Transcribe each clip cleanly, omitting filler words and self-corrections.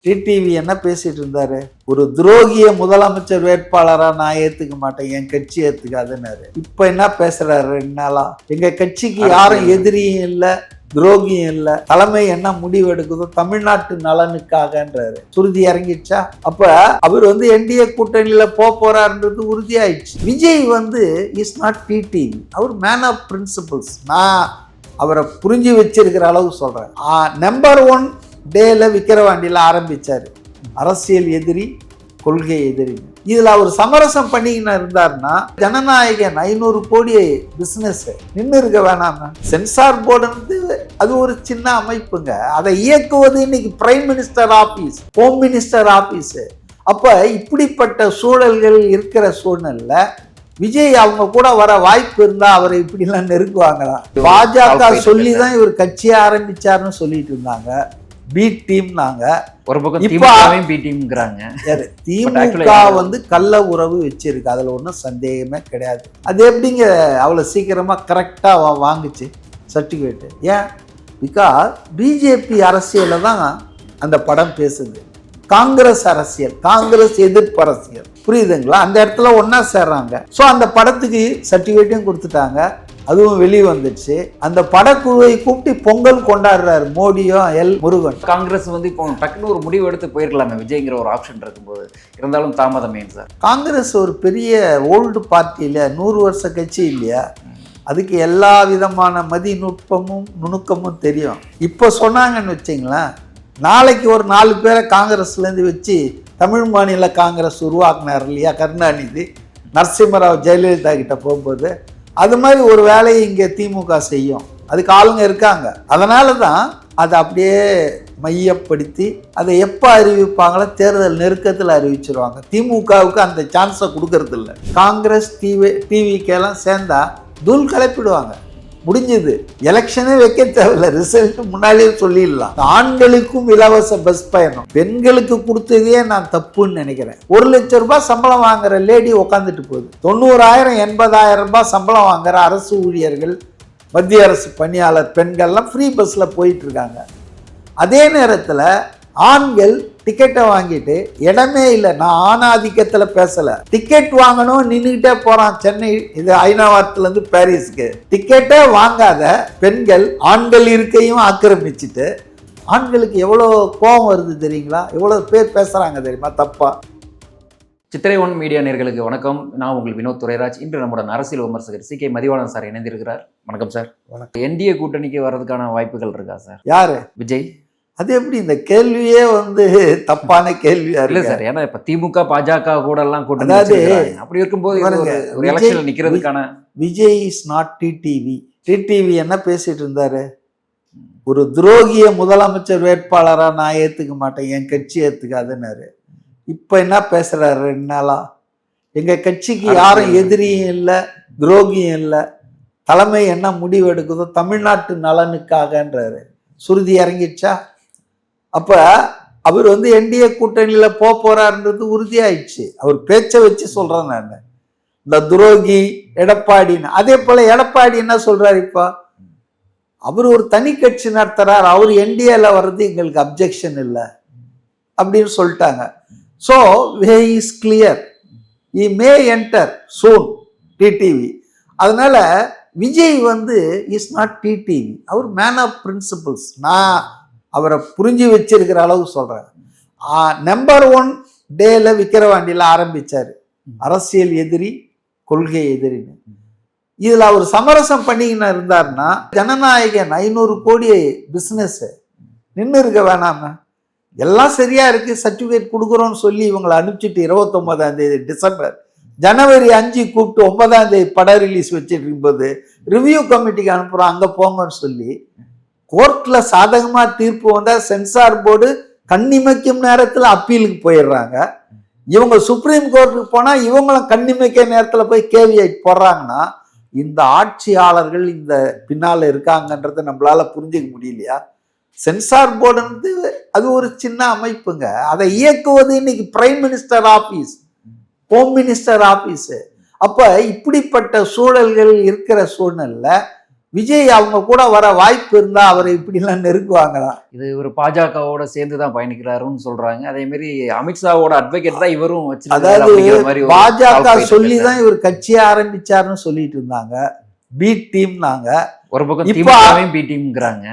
TTV என்ன பேசிட்டு இருந்தாரு? ஒரு துரோகிய முதலமைச்சர் வேட்பாளரா நான் ஏத்துக்க மாட்டேன், என் கட்சி ஏத்துக்காதுன்னாரு. இப்ப என்ன பேசுறாரு? 2 நாளா எங்க கட்சிக்கு யாரும் எதிரியும் இல்ல, துரோகியும் இல்ல, தலைமை என்ன முடிவு எடுக்குதோ தமிழ்நாட்டு நலனுக்காகன்றாரு. சுருதி இறங்கிடுச்சா? அப்ப அவர் என்டிஏ கூட்டணியில போறாருன்றது உறுதியாயிடுச்சு. விஜய் இஸ் நாட் டிடிவி, அவர் மேன் ஆஃப் பிரின்சிபிள்ஸ். நான் அவரை புரிஞ்சு வச்சிருக்கிற அளவு சொல்றேன். நம்பர் 1 டேல விக்கிரவாண்டியில் ஆரம்பிச்சாரு. அரசியல் எதிரி, கொள்கை எதிரி. இதுல அவர் சமரசம் பண்ணிக்கின்னு இருந்தாருன்னா ஜனநாயகன் 500 கோடி பிசினஸ் நின்று இருக்க வேணாம. சென்சார் போர்டு அது ஒரு சின்ன அமைப்புங்க, அதை இயக்குவது இன்னைக்கு prime minister office, home minister office. அப்ப இப்படிப்பட்ட சூழல்கள் இருக்கிற சூழ்நிலையில விஜய் அவங்க கூட வர வாய்ப்பு இருந்தா அவரை இப்படி எல்லாம் நெருக்குவாங்களா? பாஜக சொல்லிதான் இவர் கட்சியை ஆரம்பிச்சாருன்னு சொல்லிட்டு இருந்தாங்க. பி டீம் நாங்க ஒரு பக்கம் பி டீம்ங்கறாங்க. திமுக கள்ள உறவு வச்சிருக்கு, அதுல ஒன்றும் சந்தேகமே கிடையாது. அது எப்படிங்க அவ்வளவு சீக்கிரமா கரெக்டா வாங்குச்சு சர்டிபிகேட்? ஏன்? பிகாஸ் பிஜேபி அரசியல தான் அந்த படம் பேசுது. காங்கிரஸ் அரசியல், காங்கிரஸ் எதிர்ப்பு அரசியல், புரியுதுங்களா? அந்த இடத்துல ஒன்னா சேர்றாங்க. ஸோ அந்த படத்துக்கு சர்டிபிகேட்டையும் கொடுத்துட்டாங்க, அதுவும் வெளியே வந்துடுச்சு. அந்த படக்குழுவை கூப்பிட்டு பொங்கல் கொண்டாடுறாரு மோடியும் முருகன். காங்கிரஸ் இப்போ டக்குன்னு ஒரு முடிவு எடுத்து போயிருக்கலாமே விஜய்ங்கிற ஒரு ஆப்ஷன் இருக்கும்போது, இருந்தாலும் தாமதமே சார். காங்கிரஸ் ஒரு பெரிய ஓல்டு பார்ட்டி இல்லையா, 100 வருஷ கட்சி இல்லையா, அதுக்கு எல்லா விதமான மதிநுட்பமும் நுணுக்கமும் தெரியும். இப்போ சொன்னாங்கன்னு வச்சிங்களேன், நாளைக்கு ஒரு 4 பேரை காங்கிரஸ்லேருந்து வச்சு தமிழ் மாநில காங்கிரஸ் உருவாக்குனார் இல்லையா கருணாநிதி, நரசிம்மராவ் ஜெயலலிதா கிட்ட போகும்போது, அது மாதிரி ஒரு வேலையை இங்கே திமுக செய்யும். அதுக்கு ஆளுங்க இருக்காங்க. அதனால தான் அதை அப்படியே மையப்படுத்தி அதை எப்போ அறிவிப்பாங்களோ தேர்தல் நெருக்கத்தில் அறிவிச்சிருவாங்க. திமுகவுக்கு அந்த சான்ஸை கொடுக்கறது இல்லை. காங்கிரஸ் டிவிக்கெல்லாம் சேர்ந்தா தூள் கிளப்பிடுவாங்க, முடிஞ்சது. எலெக்ஷனே வைக்க தேவையில்ல, ரிசல்ட் முன்னாலேயே சொல்லிடலாம். ஆண்களுக்கும் இலவச பஸ் பயணம், பெண்களுக்கு கொடுத்ததே நான் தப்புன்னு நினைக்கிறேன். 1 லட்சம் ரூபாய் சம்பளம் வாங்குற லேடி உட்காந்துட்டு போகுது, 90,000 80,000 ரூபாய் சம்பளம் வாங்குற அரசு ஊழியர்கள், மத்திய அரசு பணியாளர் பெண்கள்லாம் ஃப்ரீ பஸ்ல போயிட்டு இருக்காங்க. அதே நேரத்தில் ஆண்கள் டிக்கெட்டை வாங்கிட்டு இடமே இல்லை. நான் ஆணாதிக்கத்தில் பேசலை, டிக்கெட் வாங்கணும் நின்றுக்கிட்டே போகிறான். சென்னை இது ஐநாவரத்துலேருந்து பாரிஸுக்கு டிக்கெட்டே வாங்காத பெண்கள் ஆண்கள் இருக்கையும் ஆக்கிரமிச்சுட்டு, ஆண்களுக்கு எவ்வளோ கோபம் வருது தெரியுங்களா? எவ்வளோ பேர் பேசுகிறாங்க தெரியுமா தப்பா? சித்திரை 1 மீடியா நேயர்களுக்கு வணக்கம். நான் உங்கள் வினோத் துரைராஜ். இன்று நம்முடன் அரசியல் விமர்சகர் CK மதிவாணன் சார் இணைந்திருக்கிறார். வணக்கம் சார். வணக்கம். என்டிஏ கூட்டணிக்கு வர்றதுக்கான வாய்ப்புகள் இருக்கா சார்? யாரு? விஜய். அது எப்படி இந்த கேள்வியே தப்பான கேள்வியா இல்ல சார்? ஏன்னா இப்ப திமுக பாஜக கூட எல்லாம் கூட்டணி, அப்படி இருக்கும்போது எலெக்ஷன்ல நிக்கிறதுக்கான Vijay is not TTV. TTV என்ன பேசிட்டு இருந்தாரு? ஒரு துரோகிய முதலமைச்சர் வேட்பாளரா நான் ஏத்துக்க மாட்டேன், என் கட்சி ஏத்துக்காதுன்னாரு. இப்ப என்ன பேசுறாரு? 2 நாளா எங்க கட்சிக்கு யாரும் எதிரியும் இல்ல, துரோகியும் இல்ல, தலைமை என்ன முடிவு எடுக்குதோ தமிழ்நாட்டு நலனுக்காகன்றாரு. சுருதி இறங்கிடுச்சா? அப்ப அவர் என்டிஏ கூட்டணியில போறாருன்றது உறுதியாயிடுச்சு. அவர் பேச்சை வச்சு சொல்றேன் நான். இந்த துரோகி எடப்பாடின்னு, அதே போல எடப்பாடி என்ன சொல்றாரு? இப்ப அவர் ஒரு தனி கட்சி நடத்துறாரு, அவர் என்டிஏல வர்றது எங்களுக்கு அப்ஜெக்ஷன் இல்லை அப்படின்னு சொல்லிட்டாங்க. So way is clear, he may enter soon TTV. அதனால விஜய் இஸ் நாட் டிடிவி, அவர் மேன் ஆஃப் பிரின்சிபிள்ஸ். நான் அவரை புரிஞ்சு வச்சிருக்கிற அளவு சொல்றேன். நம்பர் 1 டேல விக்கிரவாண்டியில் ஆரம்பிச்சாரு. அரசியல் எதிரி, கொள்கை எதிரின்னு. இதுல அவர் சமரசம் பண்ணிக்கின்னு இருந்தாருன்னா ஜனநாயகன் 500 கோடி பிசினஸ் நின்று இருக்க வேணாம. எல்லாம் சரியா இருக்கு, சர்டிபிகேட் கொடுக்குறோம்னு சொல்லி இவங்களை அனுப்பிச்சிட்டு 29ஆம் தேதி டிசம்பர், ஜனவரி 5 கூப்பிட்டு 9ஆம் தேதி படம் ரிலீஸ் வச்சுட்டு இருக்கும்போது ரிவ்யூ கமிட்டிக்கு அனுப்புறோம், அங்க போங்கன்னு சொல்லி கோர்ட்ல சாதகமா தீர்ப்பு வந்தா சென்சார் போர்டு கண்ணிமைக்கும் நேரத்துல அப்பீலுக்கு போயிடுறாங்க. இவங்க சுப்ரீம் கோர்ட்டுக்கு போனா இவங்களும் கண்ணிமைக்க நேரத்துல போய் கேள்வி போடுறாங்கன்னா இந்த ஆட்சியாளர்கள் இந்த பின்னால இருக்காங்கன்றத நம்மளால புரிஞ்சுக்க முடியலையா? சென்சார் போர்டு அது ஒரு சின்ன அமைப்புங்க, அதை இயக்குவது இன்னைக்கு prime minister office, home minister office. அப்ப இப்படிப்பட்ட சூழல்கள் இருக்கிற சூழ்நிலை விஜய் அவங்க கூட வர வாய்ப்பு இருந்தா அவரை இப்படிலாம் நெருக்குவாங்களா? இது ஒரு பாஜகவோட சேர்ந்து தான் பயணிக்கிறாருன்னு சொல்றாங்க. அதே மாதிரி அமித்ஷாவோட அட்வொகேட் தான் இவரும் வச்சிருக்காரு அப்படிங்கிற மாதிரி ஒரு பாஜக talk போயிட்டு சொல்லி இருக்கு. தான் இவர் கட்சியை ஆரம்பிச்சாருன்னு சொல்லிட்டு இருந்தாங்க. பி டீம்னாங்க. ஒரு பக்கம் இப்ப- திமுகவையும் பி டீம்ங்கறாங்க.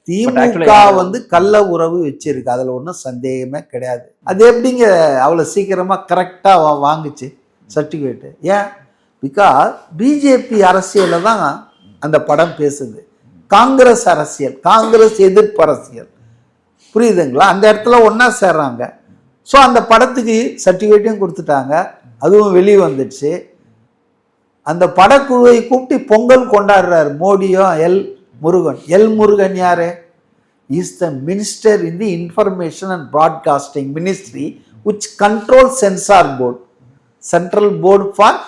திமுக வந்து கள்ள உறவு வச்சிருக்கு, அதுல ஒன்றும் சந்தேகமே கிடையாது. அது எப்படிங்க அவ்வளவு சீக்கிரமா கரெக்டா வாங்குச்சு சர்டிபிகேட்? ஏன்? பிகாஸ் பிஜேபி அரசியல தான் அந்த படம் பேசுது. காங்கிரஸ் அரசியல், காங்கிரஸ் எதிர்ப்பு அரசியல், புரியுதுங்களா? அந்த இடத்துல ஒன்னா சேர்றாங்க. ஸோ அந்த படத்துக்கு சர்டிஃபிகேட்டையும் கொடுத்துட்டாங்க, அதுவும் வெளியே வந்துடுச்சு. அந்த படக்குழுவை கூப்பிட்டு பொங்கல் கொண்டாடுறாரு மோடியும் முருகன். முருகன் யாரு? Is the minister in the information and broadcasting ministry which control censor board, central board for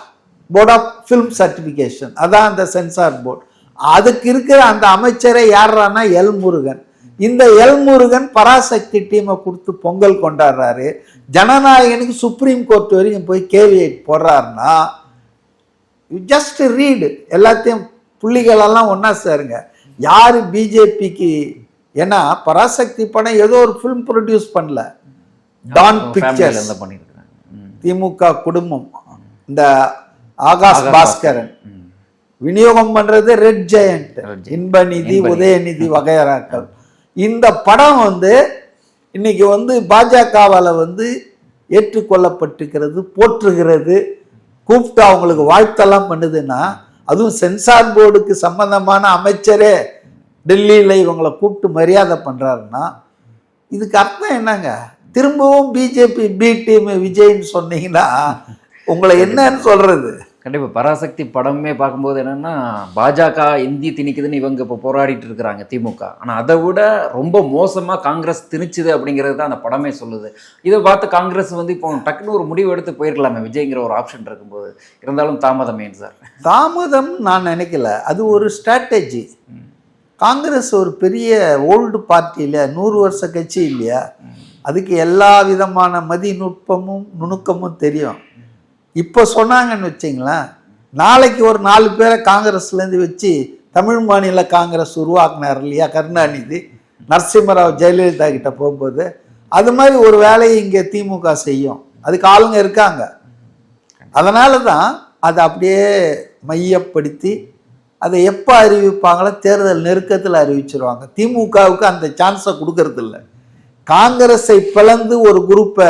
board of film certification, அதான் அந்த சென்சார் போர்டு. அதுக்கு இருக்கிற அந்த அமைச்சரை யாரானா முருகன். இந்த முருகன் பராசக்தி டீமை கொடுத்து பொங்கல் கொண்டாடுறாரு. ஜனநாயகனுக்கு சுப்ரீம் கோர்ட் வரைக்கும் போய் கேவியேட் போடுறாருன்னா ஜஸ்ட் ரீடு. எல்லாத்தையும் புள்ளிகளெல்லாம் ஒன்றா சேருங்க. யார் பிஜேபிக்கு? ஏன்னா பராசக்தி படம் ஏதோ ஒரு ஃபிலிம் ப்ரொடியூஸ் பண்ணல, டான் பிக்சர்ஸ், திமுக குடும்பம், இந்த ஆகாஷ் பாஸ்கரன் விநியோகம் பண்றது ரெட் ஜெயண்ட், இன்பநிதி, உதயநிதி வகையறாக்கள். இந்த படம் வந்து இன்னைக்கு வந்து பாஜகவால் வந்து ஏற்றுக்கொள்ளப்பட்டிருக்கிறது, போற்றுகிறது, கூப்பிட்டு அவங்களுக்கு வாழ்த்தெல்லாம் பண்ணுதுன்னா, அதுவும் சென்சார் போர்டுக்கு சம்பந்தமான அமைச்சரே டெல்லியில் இவங்களை கூப்பிட்டு மரியாதை பண்றாருன்னா இதுக்கு அர்த்தம் என்னங்க? திரும்பவும் பிஜேபி பி டீம் விஜய்ன்னு சொன்னீங்கன்னா உங்களை என்னன்னு சொல்றது? கண்டிப்பா பராசக்தி படமே பார்க்கும்போது என்னன்னா, பாஜக இந்தி திணிக்குதுன்னு இவங்க இப்போ போராடிட்டு இருக்கிறாங்க திமுக. ஆனா அதை விட ரொம்ப மோசமா காங்கிரஸ் திணிச்சுது அப்படிங்கிறது தான் அந்த படமே சொல்லுது. இதை பார்த்து காங்கிரஸ் வந்து இப்போ டக்குன்னு ஒரு முடிவு எடுத்து போயிருக்கலாமே விஜய்ங்கிற ஒரு ஆப்ஷன் இருக்கும்போது. இருந்தாலும் தாமதம் ஏன் சார்? தாமதம் நான் நினைக்கல, அது ஒரு ஸ்ட்ராட்டஜி. காங்கிரஸ் ஒரு பெரிய ஓல்டு பார்ட்டி இல்லையா, 100 வருஷ கட்சி இல்லையா, அதுக்கு எல்லா விதமான மதிநுட்பமும் நுணுக்கமும் தெரியும். இப்போ சொன்னாங்கன்னு வச்சிங்களேன், நாளைக்கு ஒரு 4 பேரை காங்கிரஸ்லேருந்து வச்சு தமிழ் மாநில காங்கிரஸ் உருவாக்குனார் இல்லையா கருணாநிதி, நரசிம்மராவ் ஜெயலலிதா கிட்ட போகும்போது, அது மாதிரி ஒரு வேலையை இங்கே திமுக செய்யும். அதுக்கு ஆளுங்க இருக்காங்க. அதனால தான் அதை அப்படியே மையப்படுத்தி அதை எப்போ அறிவிப்பாங்களோ தேர்தல் நெருக்கத்தில் அறிவிச்சிருவாங்க. திமுகவுக்கு அந்த சான்ஸை கொடுக்கறது இல்லை. காங்கிரஸை பிளந்து ஒரு குரூப்பை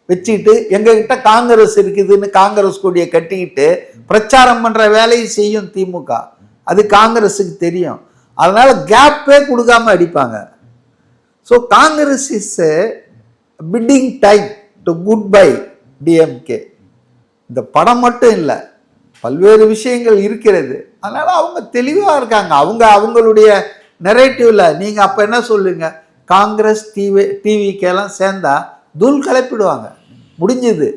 வச்சுக்கிட்டு எங்ககிட்ட காங்கிரஸ் இருக்குதுன்னு காங்கிரஸ் கொடியை கட்டிக்கிட்டு பிரச்சாரம் பண்ற வேலையை செய்யும் திமுக. அது காங்கிரஸுக்கு தெரியும். அதனால கேப்பே கொடுக்காம அடிப்பாங்க. So Congress is bidding time to good bye DMK. இந்த படம் மட்டும் இல்லை, பல்வேறு விஷயங்கள் இருக்கிறது. அதனால அவங்க தெளிவாக இருக்காங்க. அவங்களுடைய நெரேட்டிவ்ல நீங்க அப்ப என்ன சொல்லுங்க, காங்கிரஸ் டிவிக்கெல்லாம் சேர்ந்தா தூள் கலப்பிடுவாங்க, முடிஞ்சது.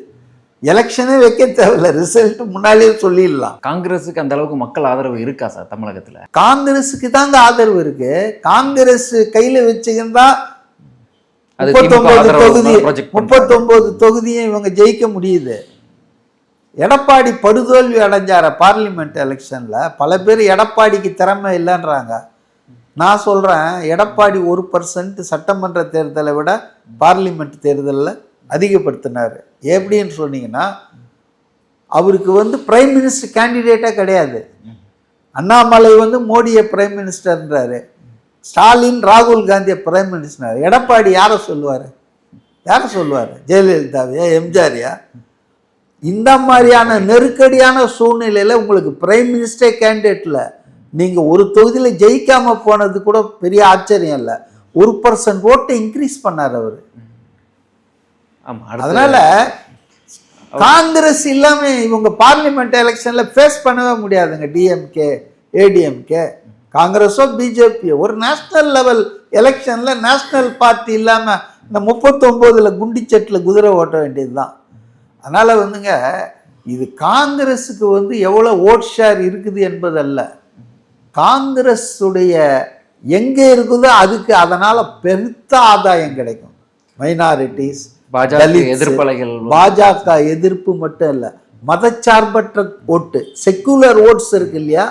எலெக்ஷனே வைக்க தேவையில்லை, ரிசல்ட் முன்னாலேயே சொல்லிடலாம். காங்கிரஸுக்கு அந்த அளவுக்கு மக்கள் ஆதரவு இருக்கா சார் தமிழகத்துல? காங்கிரஸுக்கு தாங்க ஆதரவு இருக்கு. காங்கிரஸ் கையில வச்சுக்கிட்டா 39 தொகுதியும் இவங்க ஜெயிக்க முடியுது. எடப்பாடி படுதோல்வி அடைஞ்சார பார்லிமெண்ட் எலெக்ஷன்ல. பல பேர் எடப்பாடிக்கு திறமை இல்லைன்றாங்க. நான் சொல்றேன், எடப்பாடி 1% சட்டமன்ற தேர்தலை விட பார்லிமெண்ட் தேர்தலில் அதிகப்படுத்தினார். எப்படின்னு சொன்னீங்கன்னா, அவருக்கு வந்து பிரைம் மினிஸ்டர் கேண்டிடேட்டே கிடையாது. அண்ணாமலை வந்து மோடியை பிரைம் மினிஸ்டர்ன்றாரு, ஸ்டாலின் ராகுல் காந்தியை பிரைம் மினிஸ்டர். எடப்பாடி யாரை சொல்லுவார்? ஜெயலலிதாவையா, எம்ஜிஆரையா? இந்த மாதிரியான நெருக்கடியான சூழ்நிலையில உங்களுக்கு பிரைம் மினிஸ்டர் கேண்டிடேட்ல நீங்க ஒரு தொகுதியில ஜெயிக்காம போனது கூட பெரிய ஆச்சரியம் இல்லை. 1% ஓட்டை இன்க்ரீஸ் பண்ணார் அவரு. அதனால காங்கிரஸ் இல்லாம இவங்க பார்லிமெண்ட் எலெக்ஷன்ல ஃபேஸ் பண்ணவே முடியாதுங்க. டிஎம்கே ஏடிஎம்கே காங்கிரஸோ பிஜேபி ஒரு நேஷனல் லெவல் எலெக்ஷன்ல நேஷனல் பார்ட்டி இல்லாம இந்த 39ல குண்டிச்சட்டில் குதிரை ஓட்ட வேண்டியதுதான். அதனால வந்துங்க, இது காங்கிரஸுக்கு வந்து எவ்வளவு ஓட் ஷேர் இருக்குது என்பதல்ல, காங்கிரஸ் உடைய எங்க இருக்குதோ அதுக்கு அதனால பெருத்த ஆதாயம் கிடைக்கும். மைனாரிட்டிஸ், பாஜக எதிர்ப்பு மட்டும் இல்ல, மதச்சார்பற்ற ஓட்டு, செக்குலர் ஓட்ஸ் இருக்கு இல்லையா,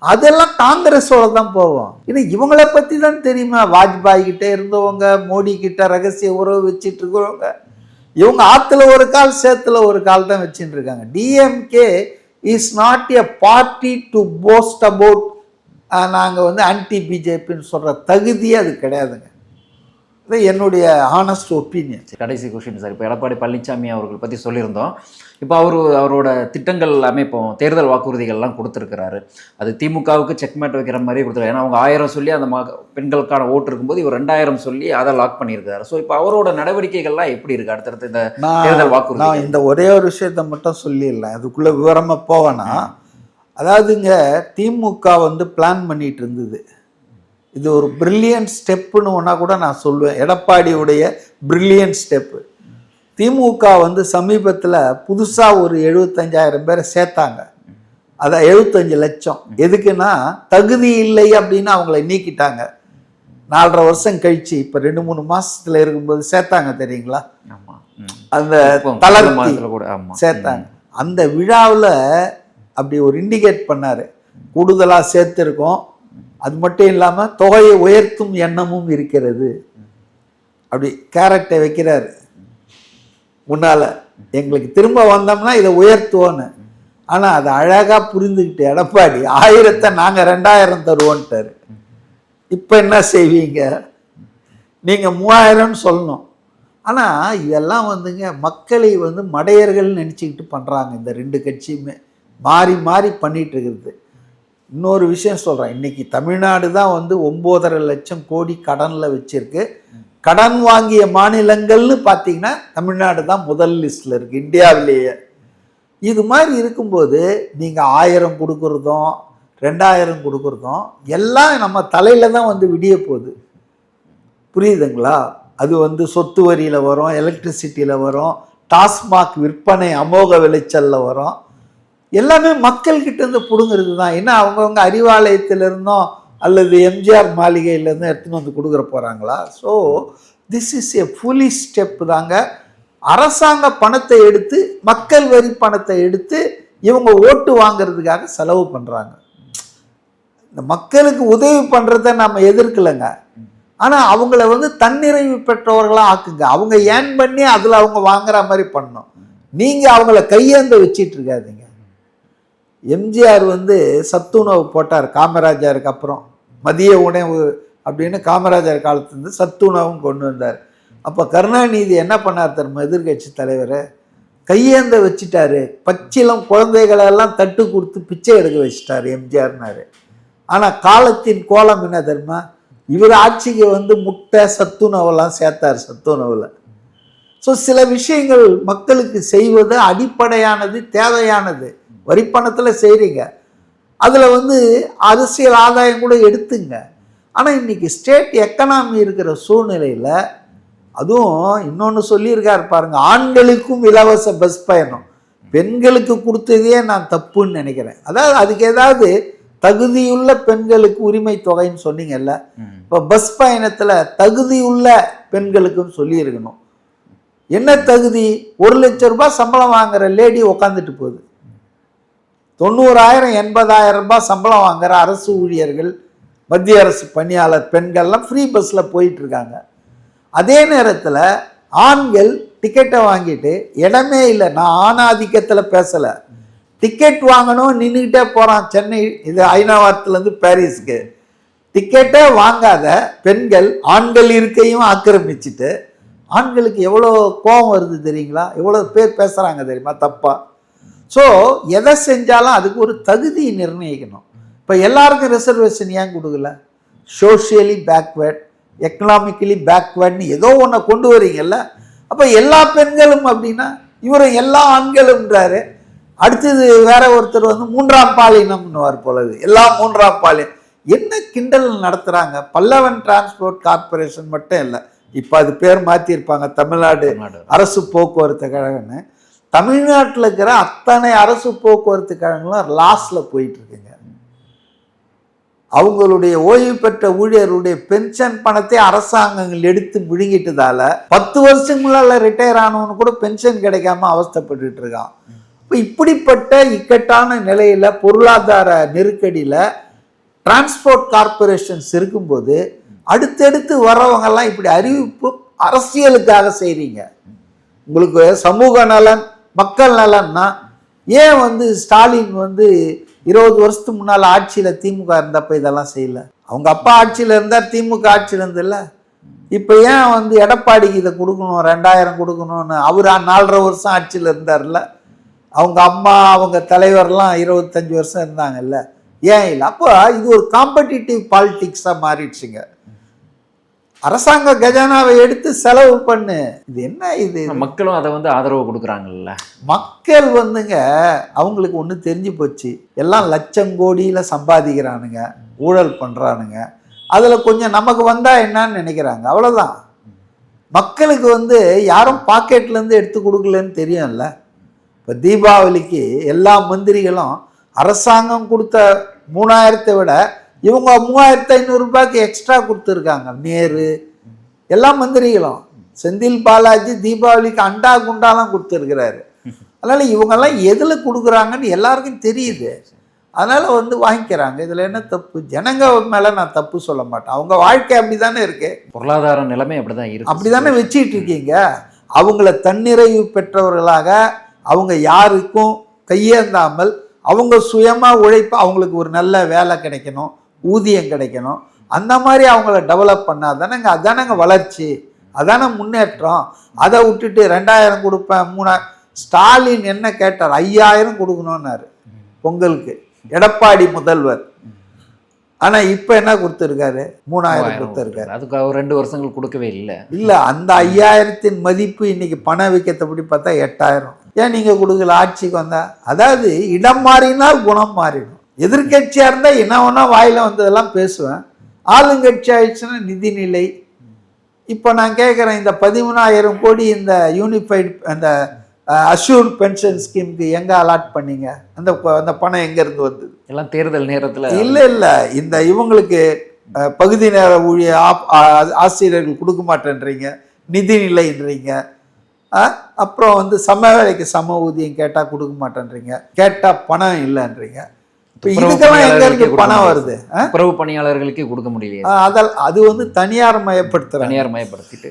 அதெல்லாம் காங்கிரஸோட தான் போவோம். ஏன்னா இவங்கள பத்தி தான் தெரியுமா, வாஜ்பாய் கிட்ட இருந்தவங்க, மோடி கிட்ட ரகசிய உறவு வச்சுட்டு இருக்கிறவங்க. இவங்க ஆத்துல ஒரு கால் சேத்துல ஒரு கால் தான் வச்சுட்டு இருக்காங்க. DMK is not a party to post about. நாங்கள் வந்து ஆன்டி பிஜேபின்னு சொல்ற தகுதியே அது கிடையாதுங்க. இது என்னுடைய ஹானஸ்ட் ஒப்பீனியன். கடைசி கொஸ்டின் சார், இப்போ எடப்பாடி பழனிசாமி அவர்கள் பற்றி சொல்லியிருந்தோம். இப்போ அவரோட திட்டங்கள் எல்லாமே இப்போ தேர்தல் வாக்குறுதிகள்லாம் கொடுத்துருக்கிறாரு. அது திமுகவுக்கு செக்மேட் வைக்கிற மாதிரி கொடுத்துருக்காரு. ஏன்னா அவங்க 1000 சொல்லி அந்த பெண்களுக்கான ஓட்டு இருக்கும்போது இவர் 2000 சொல்லி அதை லாக் பண்ணியிருக்காரு. ஸோ இப்போ அவரோட நடவடிக்கைகள்லாம் எப்படி இருக்கு அடுத்தடுத்து இந்த தேர்தல் வாக்குறுதி? நான் இந்த ஒரே ஒரு விஷயத்த மட்டும் சொல்லிடலாம், அதுக்குள்ள விவரமாக போவேன்னா. அதாவதுங்க, திமுக வந்து பிளான் பண்ணிட்டு இருந்தது. இது ஒரு பிரில்லியன்ட் ஸ்டெப்புன்னு ஒன்றா கூட நான் சொல்லுவேன், எடப்பாடியுடைய பிரில்லியன்ட் ஸ்டெப்பு. திமுக வந்து சமீபத்தில் புதுசாக ஒரு 75,000 பேரை சேர்த்தாங்க. அதான் 75 லட்சம். எதுக்குன்னா தகுதி இல்லை அப்படின்னு அவங்கள நீக்கிட்டாங்க. 4.5 வருஷம் கழிச்சு இப்போ 2-3 மாசத்துல இருக்கும்போது சேர்த்தாங்க தெரியுங்களா, அந்த தளர்த்தி சேர்த்தாங்க. அந்த விழாவில் அப்படி ஒரு இண்டிகேட் பண்ணாரு, கூடுதலாக சேர்த்திருக்கோம், அது மட்டும் இல்லாமல் தொகையை உயர்த்தும் எண்ணமும் இருக்கிறது. அப்படி கேரட்டை வைக்கிறாரு முன்னால, எங்களுக்கு திரும்ப வந்தோம்னா இதை உயர்த்துவோன்னு. ஆனால் அதை அழகாக புரிந்துக்கிட்டு எடப்பாடி 1000 நாங்கள் 2000 தருவோன்ட்டாரு. இப்போ என்ன செய்வீங்க நீங்கள்? 3000 சொல்லணும். ஆனால் இதெல்லாம் வந்துங்க மக்களை வந்து மடையர்கள் நினச்சிக்கிட்டு பண்ணுறாங்க இந்த 2 கட்சியுமே, மாறி மாறி பண்ணிட்டு இருக்கிறது. இன்னொரு விஷயம் சொல்கிறேன், இன்னைக்கு தமிழ்நாடு தான் வந்து 9.5 லட்சம் கோடி கடனில் வச்சிருக்கு. கடன் வாங்கிய மாநிலங்கள்னு பார்த்தீங்கன்னா தமிழ்நாடு தான் முதல் லிஸ்டில் இருக்குது இந்தியாவிலேயே. இது மாதிரி இருக்கும்போது நீங்கள் 1000 கொடுக்குறதும் 2000 கொடுக்குறதும் எல்லாம் நம்ம தலையில் தான் வந்து விடிய போகுது. புரியுதுங்களா? அது வந்து சொத்து வரியில் வரும், எலக்ட்ரிசிட்டியில் வரும், டாஸ்மாக் விற்பனை அமோக விளைச்சலில் வரும். எல்லாமே மக்கள்கிட்ட இருந்து பிடுங்கிறது தான். ஏன்னா அவங்கவுங்க அறிவாலயத்திலிருந்தோம் அல்லது எம்ஜிஆர் மாளிகையிலேருந்து எடுத்துன்னு வந்து கொடுக்குற போகிறாங்களா? So this is a fully step தாங்க. அரசாங்க பணத்தை எடுத்து, மக்கள் வரி பணத்தை எடுத்து இவங்க ஓட்டு வாங்கிறதுக்காக செலவு பண்ணுறாங்க. இந்த மக்களுக்கு உதவி பண்ணுறத நம்ம எதிர்க்கலைங்க, ஆனால் அவங்கள வந்து தன்னிறைவு பெற்றவர்களாக ஆக்குங்க. அவங்க ஏன் பண்ணி அதில் அவங்க வாங்குற மாதிரி பண்ணணும். நீங்கள் அவங்கள கையேந்த வச்சிட்டு இருக்காதீங்க. எம்ஜிஆர் வந்து சத்துணவு போட்டார் காமராஜருக்கு அப்புறம், மதிய உணவு அப்படின்னு காமராஜர் காலத்துலேருந்து சத்துணவும் கொண்டு வந்தார். அப்போ கருணாநிதி என்ன பண்ணார் தெரியுமா, எதிர்கட்சி தலைவர் கையேந்த வச்சுட்டாரு. பச்சிலம் குழந்தைகளெல்லாம் தட்டு கொடுத்து பிச்சை எடுக்க வச்சுட்டார் எம்ஜிஆர்னாரு. ஆனால் காலத்தின் கோலம் என்ன தெரியுமா, இவர் ஆட்சிக்கு வந்து முட்டை சத்துணவெல்லாம் சேர்த்தார் சத்துணவில். ஸோ சில விஷயங்கள் மக்களுக்கு செய்வது அடிப்படையானது, தேவையானது. வரிப்பணத்தில் செய்கிறீங்க, அதில் வந்து அரசியல் ஆதாயம் கூட எடுத்துங்க. ஆனால் இன்னைக்கு ஸ்டேட் எக்கனாமி இருக்கிற சூழ்நிலையில், அதுவும் இன்னொன்று சொல்லியிருக்காரு பாருங்க, ஆண்களுக்கும் இலவச பஸ் பயணம், பெண்களுக்கு கொடுத்ததே நான் தப்புன்னு நினைக்கிறேன். அதாவது அதுக்கு ஏதாவது தகுதியுள்ள பெண்களுக்கு உரிமை தொகைன்னு சொன்னீங்கல்ல, இப்போ பஸ் பயணத்தில் தகுதியுள்ள பெண்களுக்குன்னு சொல்லியிருக்கணும். என்ன தகுதி? 1 லட்சம் ரூபாய் சம்பளம் வாங்குற லேடி உக்காந்துட்டு போகுது, 90,000 80,000 ரூபாய் சம்பளம் வாங்குற அரசு ஊழியர்கள், மத்திய அரசு பணியாளர் பெண்கள்லாம் ஃப்ரீ பஸ்ஸில் போயிட்டு இருக்காங்க. அதே நேரத்தில் ஆண்கள் டிக்கெட்டை வாங்கிட்டு, இடமே இல்லை, நான் ஆணாதிக்கத்தில் பேசலை, டிக்கெட் வாங்கணும் நின்றுக்கிட்டே போகிறான். சென்னை இது ஐநாவரத்துலேருந்து பாரிஸுக்கு டிக்கெட்டே வாங்காத பெண்கள் ஆண்கள் இருக்கையும் ஆக்கிரமிச்சுட்டு, ஆண்களுக்கு எவ்வளோ கோபம் வருது தெரியுங்களா? எவ்வளோ பேர் பேசுகிறாங்க தெரியுமா தப்பா? ஸோ எதை செஞ்சாலும் அதுக்கு ஒரு தகுதி நிர்ணயிக்கணும். இப்போ எல்லாருக்கும் ரிசர்வேஷன் ஏன் கொடுக்கல? சோஷியலி பேக்வேர்ட், எக்கனாமிக்கலி பேக்வேர்ட்னு ஏதோ ஒன்றை கொண்டு வரீங்கல்ல. அப்போ எல்லா பெண்களும் அப்படின்னா இவரும் எல்லா ஆண்களும்ன்றாரு. அடுத்தது வேற ஒருத்தர் வந்து 3ஆம் பாலினம்னுவார் போலது, எல்லாம் 3ஆம் பாலினம். என்ன கிண்டல் நடத்துகிறாங்க. பல்லவன் டிரான்ஸ்போர்ட் கார்பரேஷன் மட்டும் இல்லை, இப்போ அது பேர் மாற்றிருப்பாங்க, தமிழ்நாடு அரசு போக்குவரத்து கழகம்னு. தமிழ்நாட்டில் இருக்கிற அத்தனை அரசு போக்குவரத்து கழகங்களும் லாஸில் போயிட்டு இருக்குங்க. அவங்களுடைய ஓய்வு பெற்ற ஊழியருடைய பென்ஷன் பணத்தை அரசாங்கங்கள் எடுத்து விழுங்கிட்டதால 10 வருஷங்களால ரிட்டையர் ஆனவனு கூட பென்ஷன் கிடைக்காம அவஸ்தைப்பட்டு இருக்கான். இப்போ இப்படிப்பட்ட இக்கட்டான நிலையில, பொருளாதார நெருக்கடியில டிரான்ஸ்போர்ட் கார்பரேஷன்ஸ் இருக்கும்போது அடுத்தடுத்து வர்றவங்கெல்லாம் இப்படி அறிவிப்பு அரசியலுக்காக செய்கிறீங்க. உங்களுக்கு சமூக நலன் மக்கள் நலன்னா ஏன் வந்து ஸ்டாலின் வந்து 20 வருஷத்துக்கு முன்னால் ஆட்சியில் திமுக இருந்தப்ப இதெல்லாம் செய்யல? அவங்க அப்பா ஆட்சியில் இருந்தார், திமுக ஆட்சியில் இருந்தில்ல. இப்போ ஏன் வந்து எடப்பாடிக்கு இதை கொடுக்கணும், 2000 கொடுக்கணும்னு? அவர் 4.5 வருஷம் ஆட்சியில் இருந்தார்ல. அவங்க அம்மா அவங்க தலைவர்லாம் 25 வருஷம் இருந்தாங்கல்ல, ஏன் இல்லை? அப்போ இது ஒரு காம்படிட்டிவ் பாலிடிக்ஸாக மாறிடுச்சுங்க. அரசாங்க கஜானாவை எடுத்து செலவு பண்ணு, இது என்ன இது? மக்களும் அதை வந்து ஆதரவு கொடுக்குறாங்கல்ல. மக்கள் வந்துங்க அவங்களுக்கு ஒன்று தெரிஞ்சு போச்சு, எல்லாம் லட்சம் கோடியில் சம்பாதிக்கிறானுங்க, ஊழல் பண்ணுறானுங்க, அதில் கொஞ்சம் நமக்கு வந்தால் என்னன்னு நினைக்கிறாங்க, அவ்வளோதான். மக்களுக்கு வந்து யாரும் பாக்கெட்லேருந்து எடுத்து கொடுக்கலன்னு தெரியும்ல. இப்போ தீபாவளிக்கு எல்லா மந்திரிகளும் அரசாங்கம் கொடுத்த 3000 விட இவங்க 3500 ரூபாய்க்கு எக்ஸ்ட்ரா கொடுத்துருக்காங்க. நேரு எல்லா மந்திரிகளும், செந்தில் பாலாஜி தீபாவளிக்கு அண்டா குண்டாலாம் கொடுத்துருக்கிறாரு. அதனால் இவங்கெல்லாம் எதில் கொடுக்குறாங்கன்னு எல்லாருக்கும் தெரியுது. அதனால் வந்து வாங்கிக்கிறாங்க. இதில் என்ன தப்பு? ஜனங்க மேலே நான் தப்பு சொல்ல மாட்டேன், அவங்க வாழ்க்கை அப்படி தானே இருக்கு, பொருளாதார நிலைமை அப்படி தான் இருக்கு, அப்படி தானே வச்சுக்கிட்டு இருக்கீங்க. அவங்கள தன்னிறைவு பெற்றவர்களாக அவங்க யாருக்கும் கையேந்தாமல் அவங்க சுயமாக உழைப்பு, அவங்களுக்கு ஒரு நல்ல வேலை கிடைக்கணும், ஊதியம் கிடைக்கணும், அந்த மாதிரி அவங்கள டெவலப் பண்ணாதானங்க, அதானங்க வளர்ச்சி, அதான முன்னேற்றம். அதை விட்டுட்டு 2000 கொடுப்பேன் 3000. ஸ்டாலின் என்ன கேட்டார்? 5000 கொடுக்கணும்னாரு பொங்கலுக்கு, எடப்பாடி முதல்வர். ஆனால் இப்போ என்ன கொடுத்துருக்காரு? 3000 கொடுத்துருக்காரு. அதுக்கு அவர் 2 வருஷங்கள் கொடுக்கவே இல்லை. அந்த 5000 மதிப்பு இன்னைக்கு பண விற்கத்தப்படி பார்த்தா 8000. ஏன் நீங்கள் கொடுக்கல ஆட்சிக்கு வந்தா? அதாவது இடம் மாறினால் குணம் மாறிடும். எதிர்கட்சியாக இருந்தால் என்ன ஒன்றா வாயில் வந்ததெல்லாம் பேசுவேன், ஆளுங்கட்சி ஆயிடுச்சுன்னா நிதிநிலை. இப்போ நான் கேட்குறேன், இந்த 13,000 கோடி இந்த யூனிஃபைடு அந்த அஷ்யூர்ட் பென்ஷன் ஸ்கீமுக்கு எங்கே அலாட் பண்ணீங்க? அந்த பணம் எங்கேருந்து வந்தது? எல்லாம் தேர்தல் நேரத்தில். இல்லை இந்த இவங்களுக்கு பகுதி நேர ஊழிய ஆசிரியர்கள் கொடுக்க மாட்டேன்றீங்க, நிதிநிலைன்றீங்க. அப்புறம் வந்து சம வேலைக்கு சம ஊதியம் கேட்டால் கொடுக்க மாட்டேன்றீங்க, கேட்டால் பணம் இல்லைன்றீங்க. இப்போ இதுக்கெல்லாம் எங்க இருந்து பணம் வருது? துப்புரவு பணியாளர்களுக்கே கொடுக்க முடியல. அது வந்து தனியார் மயப்படுத்திட்டு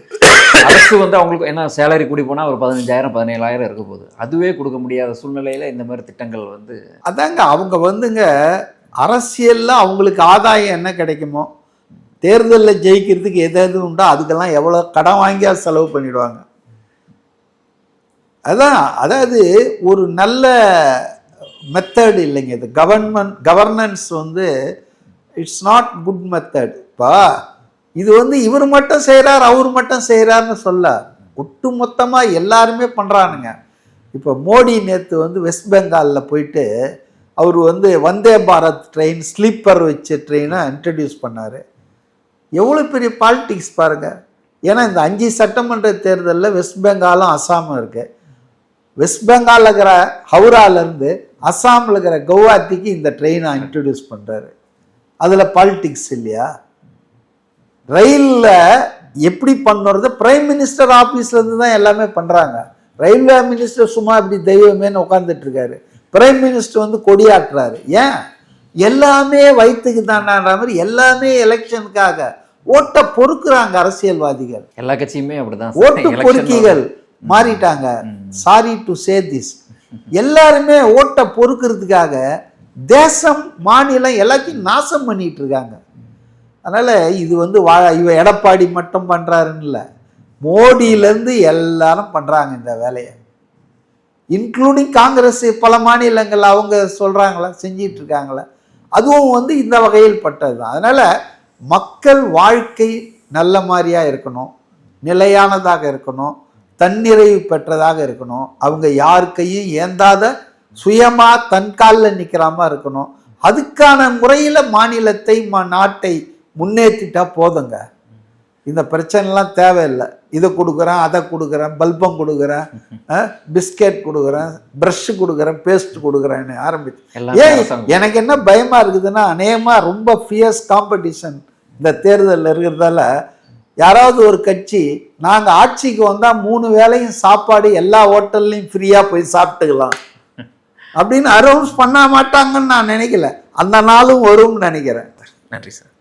அரசு வந்து அவங்களுக்கு என்ன சேலரி கூடி போனால் ஒரு 15,000 17,000 இருக்க போகுது, அதுவே கொடுக்க முடியாத சூழ்நிலையில் இந்த மாதிரி திட்டங்கள் வந்து அதாங்க. அவங்க வந்துங்க அரசியலில் அவங்களுக்கு ஆதாயம் என்ன கிடைக்குமோ, தேர்தலில் ஜெயிக்கிறதுக்கு எது உண்டோ அதுக்கெல்லாம் எவ்வளோ கடன் வாங்கியா செலவு பண்ணிடுவாங்க. அதாவது ஒரு நல்ல மெத்தட் இல்லைங்க இது. கவர்னன்ஸ் வந்து இட்ஸ் நாட் குட் மெத்தட். இப்போ இது வந்து இவர் மட்டும் செய்கிறார் அவர் மட்டும் செய்கிறாருன்னு சொல்ல, ஒட்டு மொத்தமாக எல்லாருமே பண்ணுறானுங்க. இப்போ மோடி நேற்று வந்து வெஸ்ட் பெங்காலில் போயிட்டு அவர் வந்து வந்தே பாரத் ட்ரெயின் ஸ்லீப்பர் வச்ச ட்ரெயினை இன்ட்ரடியூஸ் பண்ணார். எவ்வளோ பெரிய பாலிட்டிக்ஸ் பாருங்கள். ஏன்னா இந்த 5 சட்டமன்ற தேர்தலில் வெஸ்ட் பெங்காலும் அசாமும் இருக்குது. வெஸ்ட் பெங்காலில் இருக்கிற ஹவுராலேருந்து அஸ்ஸாமில் இருக்கிற கவுஹாத்திக்கு இந்த ட்ரெயினை இன்ட்ரடியூஸ் பண்ணுறாரு. அதில் பாலிட்டிக்ஸ் இல்லையா? ரயிலில் எப்படி பண்ணுறது? பிரைம் மினிஸ்டர் ஆஃபீஸ்லேருந்து தான் எல்லாமே பண்ணுறாங்க. ரயில்வே மினிஸ்டர் சும்மா இப்படி தெய்வமேன்னு உட்காந்துட்டு இருக்காரு, பிரைம் மினிஸ்டர் வந்து கொடியாட்டுறாரு. ஏன்? எல்லாமே வயிற்றுக்கு தானான்ற மாதிரி எல்லாமே எலெக்ஷனுக்காக ஓட்டை பொறுக்குறாங்க அரசியல்வாதிகள். எல்லா கட்சியுமே அப்படிதான் ஓட்டு பொறுக்கிகள் மாறிட்டாங்க. Sorry to say this. எல்லாருமே ஓட்டை பொறுக்கிறதுக்காக தேசம் மாநிலம் எல்லாத்தையும் நாசம் பண்ணிட்டு இருக்காங்க. அதனால இது வந்து இவ எடப்பாடி மட்டும் பண்றாருன்னு இல்லை, மோடியிலேருந்து எல்லாரும் பண்றாங்க இந்த வேலையை, இன்க்ளூடிங் காங்கிரஸ். பல மாநிலங்கள் அவங்க சொல்றாங்களா, செஞ்சிட்டு இருக்காங்களா, அதுவும் வந்து இந்த வகையில் பட்டது தான். அதனால மக்கள் வாழ்க்கை நல்ல மாதிரியா இருக்கணும், நிலையானதாக இருக்கணும், தன்னிறைவு பெற்றதாக இருக்கணும், அவங்க யார் கையும் ஏந்தாத சுயமா தன் காலில் நிற்கிறாம இருக்கணும். அதுக்கான முறையில் மாநிலத்தை நாட்டை முன்னேற்றிட்டா போதுங்க. இந்த பிரச்சனைலாம் தேவையில்லை. இதை கொடுக்குறேன், அதை கொடுக்குறேன், பல்பம் கொடுக்குறேன், பிஸ்கெட் கொடுக்குறேன், ப்ரஷ் கொடுக்குறேன், பேஸ்ட் கொடுக்குறேன்னு ஆரம்பிச்சு. ஏன் எனக்கு என்ன பயமாக இருக்குதுன்னா, அநேகமாக ரொம்ப ஃபியர்ஸ் காம்படிஷன் இந்த தேர்தலில் இருக்கிறதால யாராவது ஒரு கட்சி நாங்கள் ஆட்சிக்கு வந்தால் 3 வேளையும் சாப்பாடு எல்லா ஹோட்டல்லையும் ஃப்ரீயாக போய் சாப்பிட்டுக்கலாம் அப்படின்னு அனௌன்ஸ் பண்ண மாட்டாங்கன்னு நான் நினைக்கல. அந்த நாளும் வரும்னு நினைக்கிறேன். நன்றி சார்.